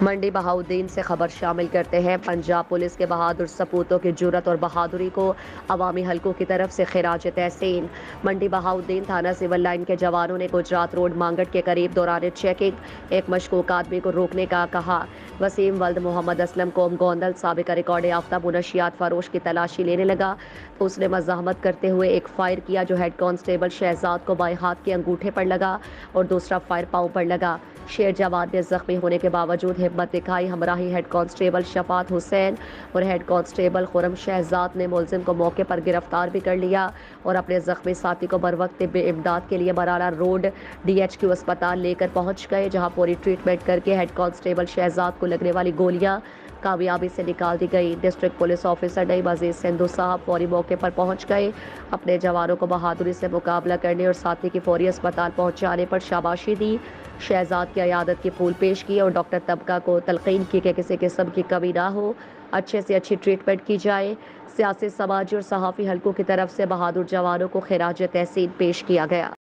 منڈی بہاؤالدین سے خبر شامل کرتے ہیں۔ پنجاب پولیس کے بہادر سپوتوں کی جرات اور بہادری کو عوامی حلقوں کی طرف سے خراج تحسین۔ منڈی بہاؤالدین تھانہ سول لائن کے جوانوں نے گجرات روڈ مانگٹ کے قریب دوران چیکنگ ایک مشکوک آدمی کو روکنے کا کہا۔ وسیم ولد محمد اسلم قوم گوندل سابقہ ریکارڈ یافتہ منشیات فروش کی تلاشی لینے لگا تو اس نے مزاحمت کرتے ہوئے ایک فائر کیا جو ہیڈ کانسٹیبل شہزاد کو بائیں ہاتھ کے انگوٹھے پر لگا اور دوسرا فائر پاؤں پر لگا۔ شیر جوان نے زخمی ہونے کے باوجود ہمت دکھائی۔ ہمراہی ہیڈ کانسٹیبل شفاعت حسین اور ہیڈ کانسٹیبل خرم شہزاد نے ملزم کو موقع پر گرفتار بھی کر لیا اور اپنے زخمی ساتھی کو بروقت طبی امداد کے لیے برالا روڈ DHQ اسپتال لے کر پہنچ گئے، جہاں پوری ٹریٹمنٹ کر کے ہیڈ کانسٹیبل شہزاد کو لگنے والی گولیاں کامیابی سے نکال دی گئی۔ ڈسٹرکٹ پولیس آفیسر نعیم عزیز سندھو صاحب فوری موقع پر پہنچ گئے، اپنے جوانوں کو بہادری سے مقابلہ کرنے اور ساتھی کی فوری اسپتال پہنچانے پر شاباشی دی۔ شہزاد کی عیادت کی پھول پیش کی اور ڈاکٹر طبقہ کو تلقین کی کہ کسی قسم کی کمی نہ ہو، اچھے سے اچھی ٹریٹمنٹ کی جائے۔ سیاسی، سماجی اور صحافی حلقوں کی طرف سے بہادر جوانوں کو خراج تحسین پیش کیا گیا۔